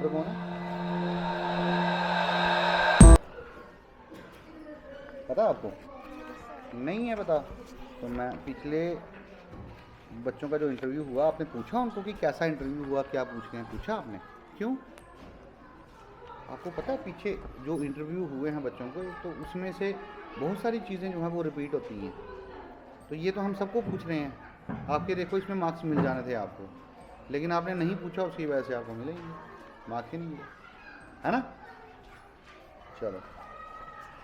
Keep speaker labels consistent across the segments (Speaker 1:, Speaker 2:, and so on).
Speaker 1: Teacher कौन है? पता है आपको? नहीं है पता? तो मैं पिछले बच्चों का जो इंटरव्यू हुआ, आपने पूछा उनको कि कैसा इंटरव्यू हुआ, क्या पूछ रहे हैं, पूछा आपने? क्यों? आपको पता है पीछे जो इंटरव्यू हुए हैं बच्चों को, तो उसमें से बहुत सारी चीज़ें जो हैं वो रिपीट होती हैं। तो ये तो हम सबको पूछ रहे हैं, आपके देखो इसमें मार्क्स मिल जाने थे आपको, लेकिन आपने नहीं पूछा, उसकी वजह से आपको मिलेंगे मार्क्स ही नहीं मिले, है ना? चलो,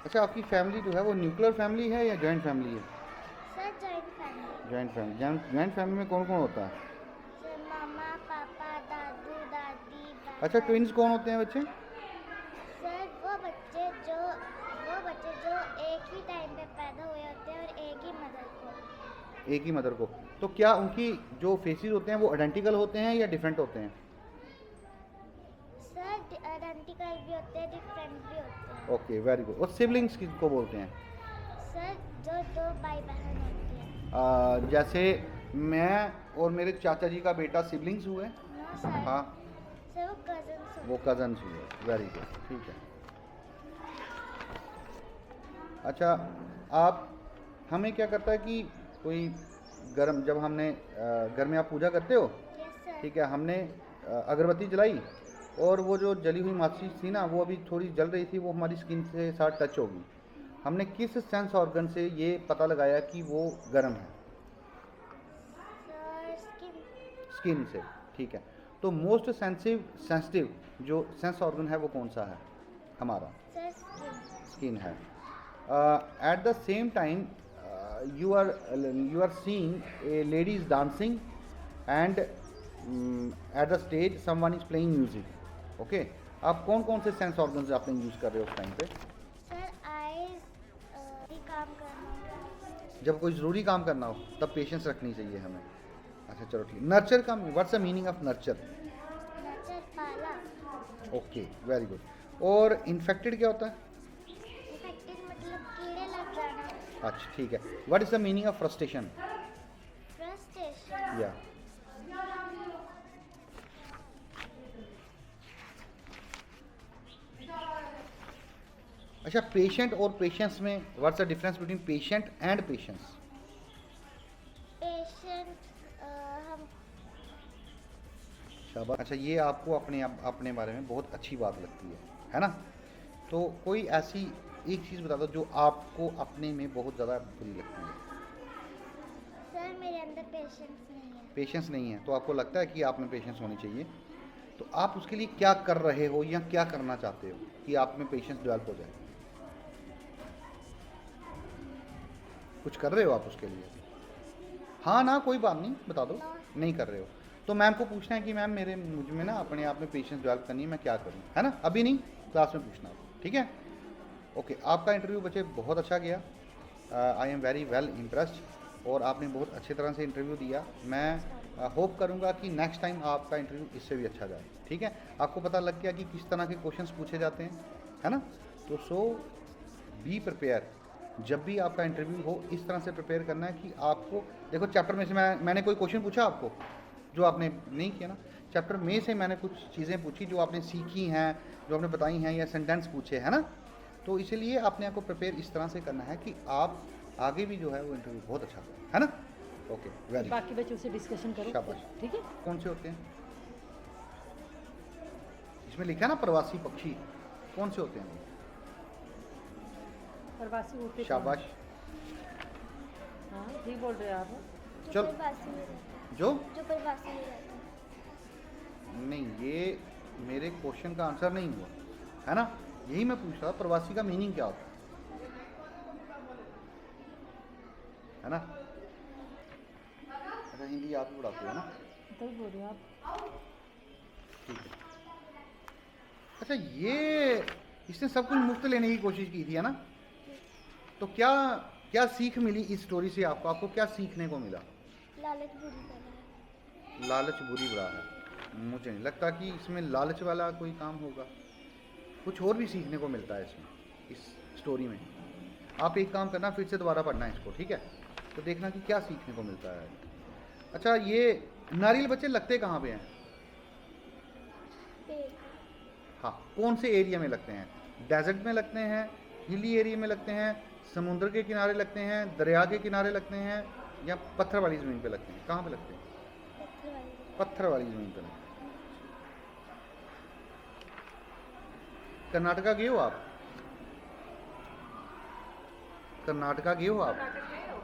Speaker 1: अच्छा आपकी फैमिली जो है वो न्यूक्लियर फैमिली है या जॉइंट फैमिली है?
Speaker 2: Sir joint family.
Speaker 1: Joint family. Joint family में कौन कौन होता है?
Speaker 2: सर मामा पापा दादू दादी
Speaker 1: अच्छा,
Speaker 2: दादा
Speaker 1: ट्विन्स
Speaker 2: जी।
Speaker 1: कौन होते हैं बच्चे?
Speaker 2: सर वो बच्चे जो एक ही टाइम पे पैदा हुए होते हैं और एक ही मदर को।
Speaker 1: एक ही मदर को। तो क्या उनकी जो फेसेस होते हैं वो आइडेंटिकल होते हैं या डिफरेंट होते हैं?
Speaker 2: सर आइडेंटिकल भी होते हैं डिफरेंट भी होते हैं।
Speaker 1: Okay, very good. और सिबलिंग्स किसको बोलते हैं?
Speaker 2: सर जो दो भाई बहन होते हैं।
Speaker 1: जैसे मैं और मेरे चाचा जी का बेटा सिबलिंग्स हुए?
Speaker 2: No sir.
Speaker 1: हाँ,
Speaker 2: सर वो कजन्स
Speaker 1: वो
Speaker 2: होते हैं।
Speaker 1: कजन्स हुए। वेरी गुड, ठीक है। अच्छा, आप हमें क्या करता है कि कोई गर्म, जब हमने घर में आप पूजा करते हो,
Speaker 2: यस सर।
Speaker 1: ठीक है, हमने अगरबत्ती जलाई और वो जो जली हुई माचिस थी ना, वो अभी थोड़ी जल रही थी, वो हमारी स्किन के साथ टच होगी। हमने किस सेंस ऑर्गन से ये पता लगाया कि वो गर्म है?
Speaker 2: Sir skin.
Speaker 1: स्किन से, ठीक है। तो मोस्ट सेंसिटिव जो सेंस ऑर्गन है वो कौन सा है हमारा?
Speaker 2: Sir skin.
Speaker 1: स्किन है। Eight the same time you are seeing a lady is dancing and at the stage someone is playing music, okay? आप कौन कौन से सेंस ऑर्गन्स आपने यूज़ कर रहे हो उस टाइम पे?
Speaker 2: सर आईज भी काम करना।
Speaker 1: जब कोई ज़रूरी काम करना हो तब पेशेंस रखनी चाहिए हमें। अच्छा चलो ठीक। नर्चर का what's the meaning of nurture?
Speaker 2: Nurture पाला।
Speaker 1: Okay, very good. और इन्फेक्टेड क्या होता है?
Speaker 2: इफेक्टेड मतलब कीड़े लग जाना।
Speaker 1: अच्छा ठीक है। What is the meaning of frustration?
Speaker 2: Frustration.
Speaker 1: या अच्छा, पेशेंट और पेशेंस में what's the difference between patient and patience?
Speaker 2: Patient हम।
Speaker 1: शाबाश। अच्छा, ये आपको अपने बारे में बहुत अच्छी बात लगती है ना? तो कोई ऐसी एक चीज़ बता दो जो आपको अपने में बहुत ज़्यादा बुरी लगती है।
Speaker 2: सर मेरे अंदर पेशेंस नहीं है।
Speaker 1: पेशेंस नहीं है, तो आपको लगता है कि आप में पेशेंस होनी चाहिए। तो आप उसके लिए क्या कर रहे हो या क्या करना चाहते हो कि आप में पेशेंस डेवलप हो जाए? कुछ कर रहे हो आप उसके लिए? हाँ ना, कोई बात नहीं, बता दो। नहीं कर रहे हो तो मैम को पूछना है कि मैम मुझ में ना अपने आप में पेशेंस डेवलप करनी है, मैं क्या करूँ, है ना? अभी नहीं, क्लास में पूछना आपको, ठीक है? ओके, आपका इंटरव्यू बच्चे बहुत अच्छा गया। I am very well impressed और आपने बहुत अच्छे तरह से इंटरव्यू दिया। मैं होप करूँगा कि नेक्स्ट टाइम आपका इंटरव्यू इससे भी अच्छा जाए, ठीक है? आपको पता लग गया कि किस तरह के क्वेश्चंस पूछे जाते हैं, है ना? तो बी प्रिपेयर। जब भी आपका इंटरव्यू हो इस तरह से प्रिपेयर करना है कि आपको, देखो चैप्टर में से मैंने कोई क्वेश्चन पूछा आपको जो आपने नहीं किया ना, चैप्टर में से मैंने कुछ चीज़ें पूछी जो आपने सीखी हैं, जो आपने बताई हैं, या सेंटेंस पूछे, है ना? तो इसीलिए आपने आपको प्रिपेयर इस तरह से करना है कि आप आगे भी जो है वो इंटरव्यू बहुत अच्छा करें, है ना? ओके, वेरी
Speaker 3: बाकी बच्चों से डिस्कशन करो,
Speaker 1: शाबाश।
Speaker 3: ठीक है?
Speaker 1: कौन से होते हैं इसमें लिखा है ना, प्रवासी पक्षी, कौन से होते हैं?
Speaker 3: प्रवासी होते कौन?
Speaker 1: शाबाश।
Speaker 3: हाँ ठीक बोल रहे हैं आप।
Speaker 2: जो
Speaker 1: चल।
Speaker 2: प्रवासी में रहते
Speaker 1: जो
Speaker 2: हैं। जो प्रवासी में रहते हैं।
Speaker 1: नहीं, ये मेरे क्वेश्चन का आंसर नहीं हुआ, है ना? यही मैं पूछ रहा था, प्रवासी का मीनिंग क्या होता है ना? अच्छा, हिंदी आप भी पढ़ाते हो ना?
Speaker 3: तो बोल रहे हो आप।
Speaker 1: ठीक है। अच्छा, ये इसने सब कुछ मुफ्त लेने की कोशिश की थी, है ना? तो क्या क्या सीख मिली इस स्टोरी से आपको? आपको क्या सीखने को मिला?
Speaker 2: लालच बुरी बला है।
Speaker 1: लालच बुरी बला है। मुझे नहीं लगता कि इसमें लालच वाला कोई काम होगा, कुछ और भी सीखने को मिलता है इसमें, इस स्टोरी में। आप एक काम करना, फिर से दोबारा पढ़ना इसको, ठीक है? तो देखना कि क्या सीखने को मिलता है। अच्छा, ये नारियल बच्चे लगते कहाँ पे हैं?
Speaker 2: पेड़।
Speaker 1: हाँ, कौन से एरिया में लगते हैं? डेजर्ट में लगते हैं, हिली एरिया में लगते हैं, समुद्र के किनारे लगते हैं, दरिया के किनारे लगते हैं, या पत्थर वाली ज़मीन पे लगते हैं? कहाँ पे लगते हैं?
Speaker 2: पत्थर वाली।
Speaker 1: पत्थर वाली ज़मीन पे लगते हैं। कर्नाटका गए हो आप? कर्नाटका गए हो आप?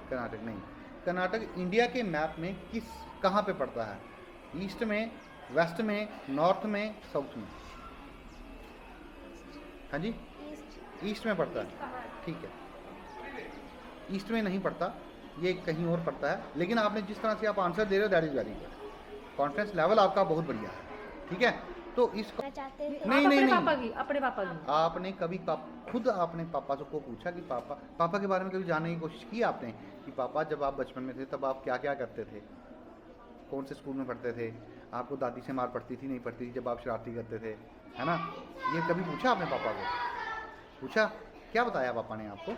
Speaker 1: कर्नाटक नहीं। कर्नाटक इंडिया के मैप में कहाँ पे पड़ता है? ईस्ट में, वेस्ट में, नॉर्थ में, साउथ में? हाँ जी,
Speaker 2: ईस्ट।
Speaker 1: ईस्ट में पड़ता है, ठीक है। ईस्ट में नहीं पड़ता, ये कहीं और पड़ता है, लेकिन आपने जिस तरह से आप आंसर दे रहे हो that is very good. Confidence level आपका बहुत बढ़िया है, ठीक है। तो इस
Speaker 2: करना चाहते थे।
Speaker 1: नहीं,
Speaker 3: आप
Speaker 1: नहीं,
Speaker 3: अपने
Speaker 1: नहीं।
Speaker 3: पापा की, अपने पापा की।
Speaker 1: आपने कभी खुद आपने पापा से को पूछा कि पापा के बारे में कभी जानने की कोशिश की आपने कि पापा जब आप बचपन में थे तब आप क्या क्या करते थे, कौन से स्कूल में पढ़ते थे, आपको दादी से मार पड़ती थी नहीं पड़ती थी जब आप शरारती करते थे, है ना? ये कभी पूछा आपने पापा को? पूछा? क्या बताया पापा ने आपको?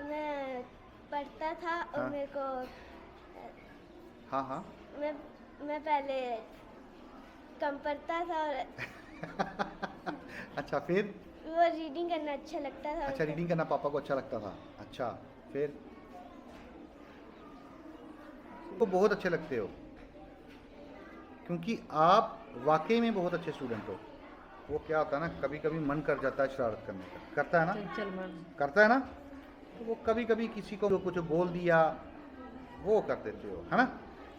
Speaker 2: मैं पढ़ता था और
Speaker 1: हाँ।
Speaker 2: मेरे को
Speaker 1: हाँ हाँ।
Speaker 2: मैं पहले कम पढ़ता था और
Speaker 1: अच्छा, फिर?
Speaker 2: वो रीडिंग करना अच्छा लगता था।
Speaker 1: अच्छा, रीडिंग करना पापा को अच्छा लगता था। अच्छा, फिर? तो बहुत अच्छे लगते हो क्योंकि आप वाकई में बहुत अच्छे स्टूडेंट हो। वो क्या होता है ना, कभी कभी मन कर जाता है शरारत करने का, करता है ना?
Speaker 3: चल मन।
Speaker 1: करता है ना? तो वो कभी कभी किसी को कुछ बोल दिया वो कर देते हो, है ना?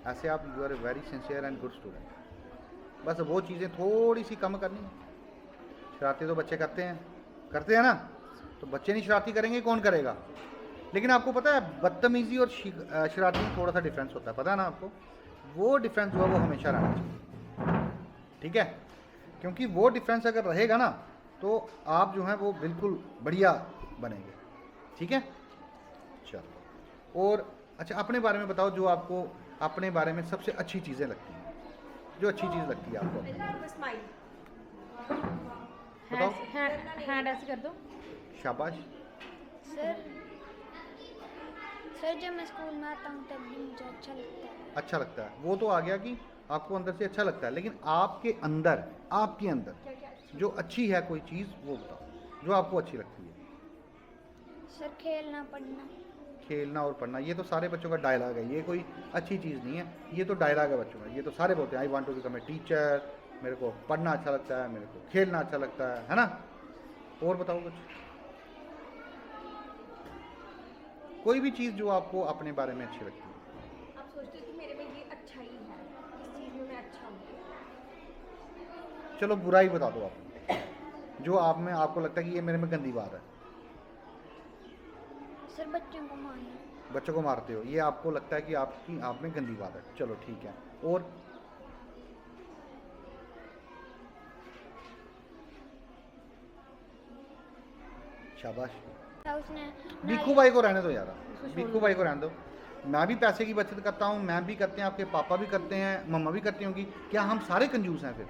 Speaker 1: ऐसे आप you are a very sincere and good student. बस वो चीज़ें थोड़ी सी कम करनी है। शरारती तो बच्चे करते हैं ना? तो बच्चे नहीं शरारती करेंगे कौन करेगा? लेकिन आपको पता है बदतमीज़ी और शरारती में थोड़ा सा डिफरेंस होता है, पता है ना आपको? वो डिफरेंस जो है वो हमेशा रहना चाहिए, ठीक है? क्योंकि वो डिफरेंस अगर रहेगा ना तो आप जो है वो बिल्कुल बढ़िया बनेंगे, ठीक है? चलो, और अच्छा अपने बारे में बताओ, जो आपको अपने बारे में सबसे अच्छी चीज़ें लगती हैं, जो अच्छी चीज़ लगती है आपको? बताओ।
Speaker 3: हैंड ऐसे कर दो।
Speaker 2: सर
Speaker 1: शाबाश।
Speaker 2: सर जब मैं स्कूल में आता हूँ तब भी मुझे अच्छा लगता है।
Speaker 1: अच्छा लगता है, वो तो आ गया कि आपको अंदर से अच्छा लगता है, लेकिन आपके अंदर जो अच्छी है कोई चीज़ वो बताओ जो आपको अच्छी लगती है।
Speaker 2: सर खेलना पढ़ना।
Speaker 1: खेलना और पढ़ना, ये तो सारे बच्चों का डायलॉग है, ये कोई अच्छी चीज़ नहीं है, ये तो डायलॉग है बच्चों का। ये तो सारे बोलते हैं I want to become a teacher, मेरे को पढ़ना अच्छा लगता है, मेरे को खेलना अच्छा लगता है ना? और बताओ कुछ, कोई भी चीज़ जो आपको अपने बारे में अच्छी लगती है।
Speaker 4: आप सोचते हो कि मेरे में ये अच्छा ही है, इस चीज़ में मैं अच्छा हूँ।
Speaker 1: चलो बुराई बता दो आप, जो आप में आपको लगता है कि ये मेरे में गंदी बात है।
Speaker 2: सर बच्चों को मारना।
Speaker 1: बच्चों को मारते हो, ये आपको लगता है कि आपकी आप में गंदी बात है। चलो ठीक है, और शाबाश।
Speaker 2: उसने
Speaker 1: भिक्खू भाई को रहने दो यार, भिक्खू भाई को रहने दो। मैं भी पैसे की बचत करता हूँ, मैं भी करते हैं, आपके पापा भी करते हैं, मम्मा भी करती होंगी। क्या हम सारे कंजूस हैं फिर?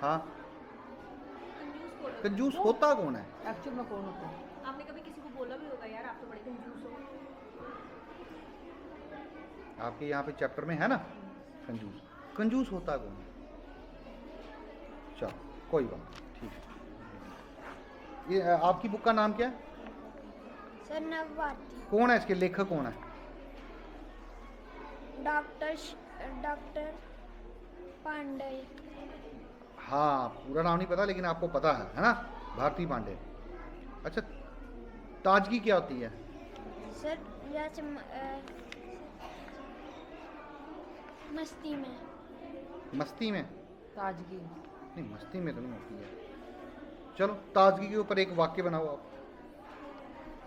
Speaker 1: हाँ, कंजूस होता कौन है?
Speaker 3: एक्चुअल में कौन होता है?
Speaker 4: आपने कभी किसी को बोला भी होगा यार आप तो बड़े कंजूस हो।
Speaker 1: आपके यहाँ पे चैप्टर में है ना कंजूस, कंजूस होता कौन है? चलो कोई बात नहीं, ठीक है। ये आपकी बुक का नाम क्या है?
Speaker 2: सर नवभारती।
Speaker 1: कौन है इसके लेखक, कौन है?
Speaker 2: डॉक्टर पांडे।
Speaker 1: हाँ, पूरा नाम नहीं पता लेकिन आपको पता है ना? भारती पांडे। अच्छा, ताजगी क्या होती है?
Speaker 2: सर जैसे मस्ती में।
Speaker 1: मस्ती में?
Speaker 3: ताजगी।
Speaker 1: नहीं, मस्ती में तो नहीं होती है। चलो ताजगी के ऊपर एक वाक्य बनाओ आप।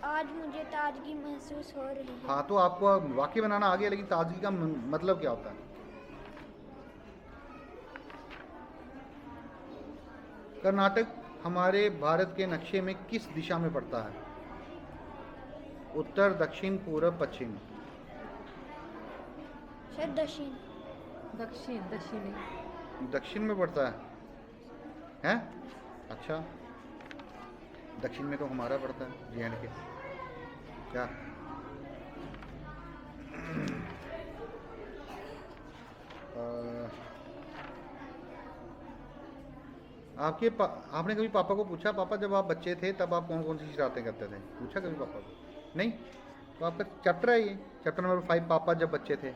Speaker 2: आज मुझे ताजगी महसूस हो रही है।
Speaker 1: हाँ, तो आपको वाक्य बनाना आ गया, लेकिन ताजगी का मतलब क्या होता है? कर्नाटक हमारे भारत के नक्शे में किस दिशा में पड़ता है? उत्तर, दक्षिण, पूर्व, पश्चिम?
Speaker 2: सर दक्षिण।
Speaker 3: दक्षिणी।
Speaker 1: दक्षिण में पड़ता है, हैं? अच्छा, दक्षिण में तो हमारा पड़ता है JNK। क्या? आपने कभी पापा को पूछा, पापा जब आप बच्चे थे तब आप कौन कौन सी शरारतें करते थे? पूछा कभी पापा को? नहीं। तो आपका चैप्टर है ये, चैप्टर नंबर 5, पापा जब बच्चे थे।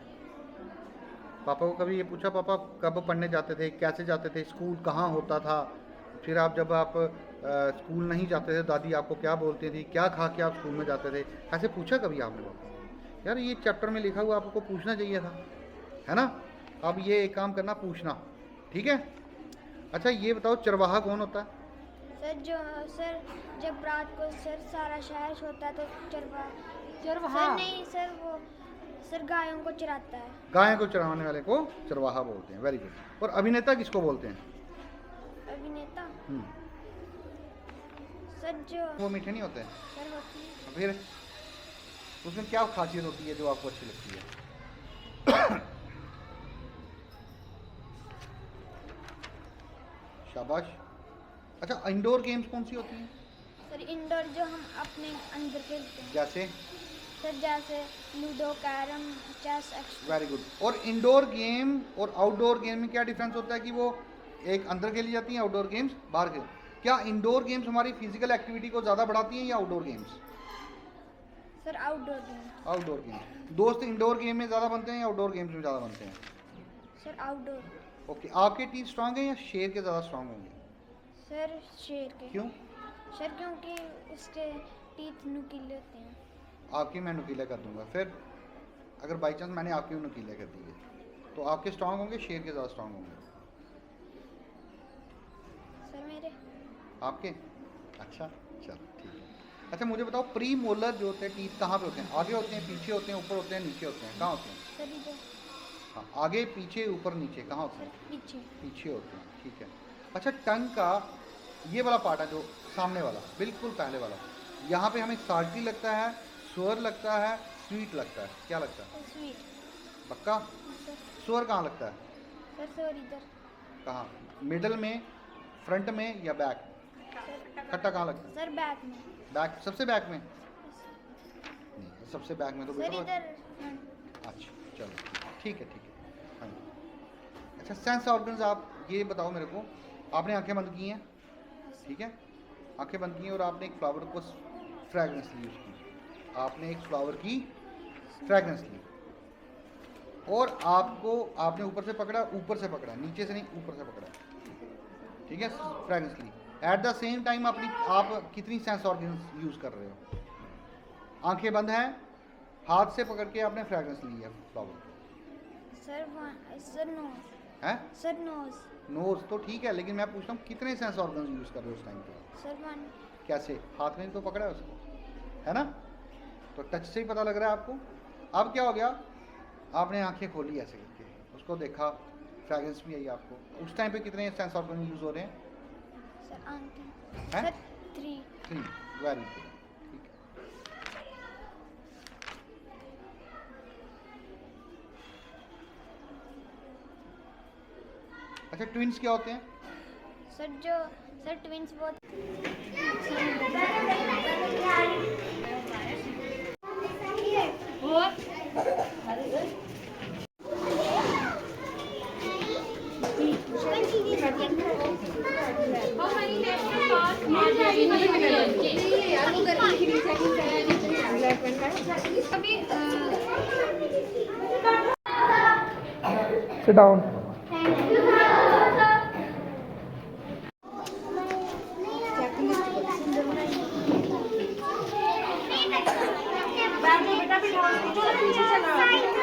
Speaker 1: पापा को कभी ये पूछा पापा कब पढ़ने जाते थे, कैसे जाते थे, स्कूल कहाँ होता था, फिर आप जब आप स्कूल नहीं जाते थे दादी आपको क्या बोलती थी, क्या खा के आप स्कूल में जाते थे? ऐसे पूछा कभी आपने पापा? यार ये चैप्टर में लिखा हुआ आपको पूछना चाहिए था, है ना? अब ये एक काम करना, पूछना, ठीक है? अच्छा ये बताओ चरवाहा कौन होता है?
Speaker 2: सर जब रात को सर सारा शहर सोता है तो चरवाहा
Speaker 3: चरवाहा
Speaker 2: सर नहीं सर वो सर गायों को चराता है।
Speaker 1: गाय को चराने वाले को चरवाहा बोलते हैं। Very good. और अभिनेता किसको बोलते हैं?
Speaker 2: अभिनेता
Speaker 1: हम्म,
Speaker 2: सर जो
Speaker 1: वो मीठे नहीं होते हैं?
Speaker 2: सर होती है
Speaker 1: फिर उसमें क्या खासियत होती है जो आपको अच्छी लगती है? शाबाश। अच्छा इंडोर गेम्स कौन सी होती हैं?
Speaker 2: सर इंडोर जो हम अपने अंदर खेलते हैं
Speaker 1: जैसे?
Speaker 2: सर जैसे ludo carrom chess extra.
Speaker 1: Very good. और इंडोर गेम और आउटडोर गेम में क्या डिफरेंस होता है कि वो एक अंदर खेली जाती हैं, आउटडोर गेम्स बाहर खेल? क्या इंडोर गेम्स हमारी फिजिकल एक्टिविटी को ज़्यादा बढ़ाती हैं या outdoor games?
Speaker 2: Sir outdoor game
Speaker 1: outdoor games. दोस्त इंडोर गेम में ज़्यादा बनते हैं या आउटडोर गेम्स में ज़्यादा बनते हैं?
Speaker 2: Sir outdoor.
Speaker 1: ओके। आपके टीथ स्ट्रांग हैं या शेर के ज़्यादा स्ट्रांग होंगे?
Speaker 2: सर शेर के।
Speaker 1: क्यों?
Speaker 2: सर क्योंकि उसके टीथ नुकीले होते हैं।
Speaker 1: आपके मैं नुकीला कर दूंगा। फिर अगर बाई चांस मैंने आपके नुकीले कर दिए तो आपके स्ट्रांग होंगे, शेर के ज़्यादा स्ट्रांग होंगे?
Speaker 2: सर मेरे
Speaker 1: आपके? अच्छा चलो ठीक है। अच्छा मुझे बताओ प्री मोलर जो होते हैं टीथ कहाँ पे होते हैं? आगे होते हैं, पीछे होते हैं, ऊपर होते हैं, नीचे होते हैं? कहाँ होते हैं?
Speaker 2: सर इधर
Speaker 1: हाँ, आगे पीछे ऊपर नीचे कहाँ होते
Speaker 2: सर
Speaker 1: हैं?
Speaker 2: पीछे।
Speaker 1: पीछे होते हैं, ठीक है। अच्छा टंग का ये वाला पार्ट है जो सामने वाला, बिल्कुल पहले वाला, यहाँ पे हमें साल्टी लगता है, स्वर लगता है, स्वीट लगता है, क्या लगता है?
Speaker 2: स्वीट।
Speaker 1: पक्का?
Speaker 2: सर
Speaker 1: स्वर कहाँ लगता है?
Speaker 2: सर इधर
Speaker 1: कहाँ? मिडल में, फ्रंट में या बैक?
Speaker 2: सर
Speaker 1: खट्टा कहाँ लगता है?
Speaker 2: सर बैक में।
Speaker 1: बैक, सबसे बैक में? नहीं सबसे बैक में तो
Speaker 2: सर
Speaker 1: बेटा।
Speaker 2: इधर फ्रंट।
Speaker 1: अच्छा चलो ठीक है हाँ जी। अच्छा सेंस ऑर्गन्स आप ये बताओ मेरे को, आपने आंखें बंद की हैं, ठीक है? आंखें बंद की हैं और आपने एक फ्लावर को फ्रेगनेंस ली उसकी, आपने एक फ्लावर की फ्रेगनेंस ली और आपने ऊपर से पकड़ा, नीचे से नहीं ऊपर से पकड़ा, ठीक है? फ्रेगनेंस ली। एट द सेम टाइम आप कितनी सेंस ऑर्गन्स यूज़ कर रहे हो? आंखें बंद हैं, हाथ से पकड़ के आपने फ्रेगनेंस ली है फ्लावर।
Speaker 2: Sir nose.
Speaker 1: हैं?
Speaker 2: Sir nose.
Speaker 1: नोज तो ठीक है, लेकिन मैं पूछता हूँ कितने सेंस ऑर्गन्स यूज़ कर रहे हो उस टाइम पे?
Speaker 2: Sir one.
Speaker 1: कैसे? हाथ में तो पकड़ा है उसको, है ना? तो टच से ही पता लग रहा है आपको। अब क्या हो गया, आपने आंखें खोली ऐसे करके, उसको देखा, फ्रेगरेंस भी आई आपको। उस टाइम पे कितने सेंस ऑर्गन यूज़ हो रहे हैं?
Speaker 2: सर आंखें।
Speaker 1: हैं?
Speaker 2: सर 3।
Speaker 1: 3। वेरी गुड, ठीक है। अच्छा ट्विंस क्या होते हैं?
Speaker 2: सर ट्विंस बहुत
Speaker 5: Sit down.
Speaker 4: बेटा बिठाओ, पीछे चलो।